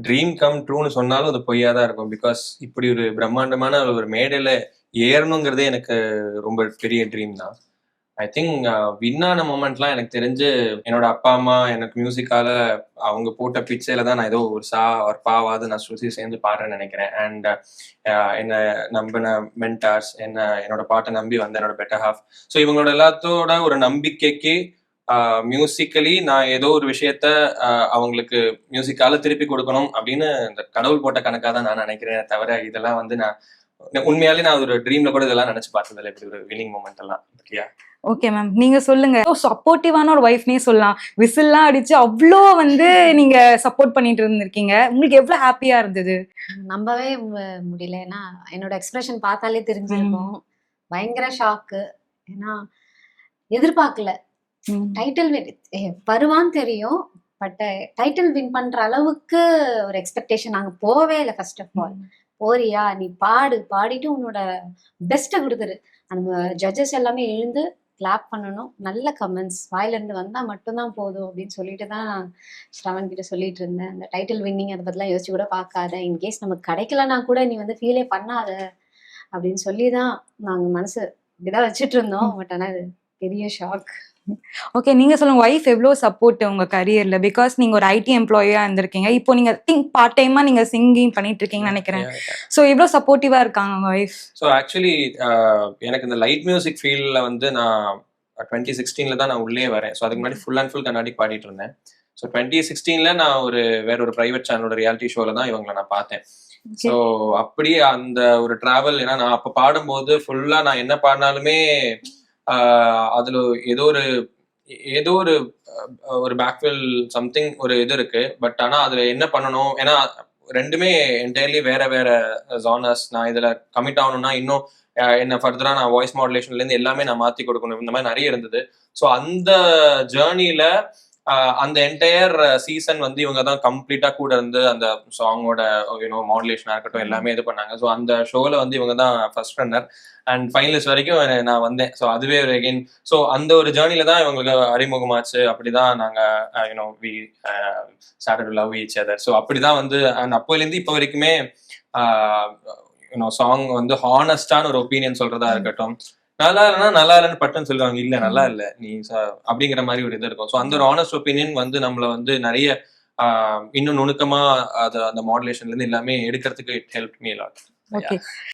Dream come ட்ரூன்னு சொன்னாலும் அது பொய்யா தான் இருக்கும். பிகாஸ் இப்படி ஒரு பிரம்மாண்டமான ஒரு மேடையில ஏறணுங்கிறதே எனக்கு ரொம்ப பெரிய ட்ரீம் தான். ஐ திங்க் வின் ஆன மொமெண்ட்லாம் எனக்கு தெரிஞ்சு என்னோட அப்பா அம்மா எனக்கு மியூசிக்கால அவங்க போட்ட பிச்சையில தான் நான் ஏதோ ஒரு ஒரு பாவாவது நான் சுசி சேர்ந்து பாடுறேன்னு நினைக்கிறேன். அண்ட் என்ன நம்பின மென்டார்ஸ், என்னோட பாட்டை நம்பி வந்த என்னோட பெட்டர் ஹாஃப். ஸோ இவங்களோட எல்லாத்தோட ஒரு நம்பிக்கைக்கு மியூசிக்கலி நான் ஏதோ ஒரு விஷயத்த அவங்களுக்கு மியூசிக்கால திருப்பி கொடுக்கணும் அப்படின்னு இந்த கடவுள் போட்ட கணக்காக தான் நான் நினைக்கிறேன். தவிர இதெல்லாம் வந்து நான் உண்மையாலே நான் ஒரு ட்ரீம்ல கூட இதெல்லாம் நினைச்சு பார்த்ததில்லை, இப்படி ஒரு வினிங் மூமெண்ட் எல்லாம். ஓகேயா? ஓகே மேம், நீங்க சொல்லுங்க. சப்போர்ட்டிவான ஒரு வைஃப்னே சொல்லலாம். விசில்லாம் அடிச்சு அவ்வளோ வந்து நீங்க சப்போர்ட் பண்ணிட்டு இருந்திருக்கீங்க. உங்களுக்கு எவ்வளவு ஹாப்பியா இருந்தது? நம்பவே முடியல. ஏன்னா என்னோட எக்ஸ்பிரஷன் பார்த்தாலே தெரிஞ்சிருக்கும். பயங்கர ஷாக்கு. ஏன்னா எதிர்பார்க்கல. டைட்டில் வருவான்னு தெரியும், பட் டைட்டில் வின் பண்ற அளவுக்கு ஒரு எக்ஸ்பெக்டேஷன் நாங்க போவே இல்லை. ஃபர்ஸ்ட் ஆஃப் ஆல், போறியா நீ பாடிட்டு உன்னோட பெஸ்ட்டை கொடுத்துரு. அந்த ஜட்ஜஸ் எல்லாமே எழுந்து கிளாப் பண்ணணும், நல்ல கமெண்ட்ஸ் வாயில இருந்து வந்தா மட்டும்தான் போதும் அப்படின்னு சொல்லிட்டு தான் ஸ்ரவன் கிட்ட சொல்லிட்டு இருந்தேன். அந்த டைட்டில் வின்னிங் அதை பத்திலாம் யோசிச்சு கூட பார்க்காத, இன்கேஸ் நமக்கு கிடைக்கலன்னா கூட நீ வந்து ஃபீலே பண்ணாத அப்படின்னு சொல்லிதான் நாங்க மனசு இப்படிதான் வச்சுட்டு இருந்தோம். பட் ஆனா இது பெரிய ஷாக். ஓகே, நீங்க சொல்லுங்க, ஒய்ஃப் எவ்வளவு சப்போர்ட் உங்க கரியர்ல? பிகாஸ் நீங்க ஒரு ஐடி எம்ப்ளாயியா இருந்திருக்கீங்க, இப்போ நீங்க பார்ட் டைமா நீங்க சிங்கிங் பண்ணிட்டு இருக்கீங்கன்னு நினைக்கிறேன். சோ எவ்வளவு சப்போர்ட்டிவா இருக்காங்க உங்க ஒய்ஃப்? ஸோ ஆக்சுவலி எனக்கு இந்த லைட் மியூசிக் ஃபீல்டில் வந்து நான் 2016 தான் நான் உள்ளே வரேன். ஸோ அதுக்கு முன்னாடி ஃபுல் அண்ட் ஃபுல் கண்ணாடி பாடிட்டு இருந்தேன். ஸோ 2016 நான் வேற ஒரு பிரைவேட் சேனலோட ரியாலிட்டி ஷோல தான் இவங்களை நான் பார்த்தேன். ஸோ அப்படியே அந்த ஒரு டிராவல், ஏன்னா நான் அப்போ பாடும்போது ஃபுல்லா நான் என்ன பாடினாலுமே அதுல ஏதோ ஒரு பேக்வெல் சம்திங் ஒரு இது இருக்கு. பட் ஆனா அதுல என்ன பண்ணணும், ஏன்னா ரெண்டுமே என்டையர்லி வேற வேற ஜானர்ஸ். நான் இதுல கமிட் ஆகணும்னா இன்னும் என்ன ஃபர்தரா நான் வாய்ஸ் மாடுலேஷன்ல இருந்து எல்லாமே நான் மாத்தி கொடுக்கணும், இந்த மாதிரி நிறைய இருந்தது. ஸோ அந்த ஜேர்னில அந்த என்டையர் சீசன் வந்து இவங்க தான் கம்ப்ளீட்டா கூட இருந்து அந்த சாங்கோட மாடுலேஷனா இருக்கட்டும் எல்லாமே இது பண்ணாங்க. ஸோ அந்த ஷோல வந்து இவங்க தான் ஃபர்ஸ்ட் ரன்னர் அண்ட் ஃபைனலிஸ்ட் வரைக்கும் நான் வந்தேன். ஸோ அதுவே ஒரு அகெயின், ஸோ அந்த ஒரு ஜேர்னில தான் இவங்களுக்கு அறிமுகமாச்சு. அப்படிதான் நாங்க we started to love each other. So அப்படிதான் வந்து அண்ட் அப்போலேருந்து இப்போ வரைக்குமே சாங் வந்து ஹானஸ்டான ஒரு ஒப்பீனியன் சொல்றதா இருக்கட்டும், நல்லா இல்லைன்னா நல்லா இல்லைன்னு பட்டுன்னு சொல்லுவாங்க, இல்ல நல்லா இல்ல நீ அப்படிங்கிற மாதிரி ஒரு இது இருக்கும். ஸோ அந்த ஒரு ஆனஸ்ட் ஒப்பீனியன் வந்து நம்மள வந்து நிறைய இன்னும் நுணுக்கமா அந்த மாடுலேஷன்ல இருந்து எல்லாமே எடுக்கிறதுக்கு it help me lot. Okay.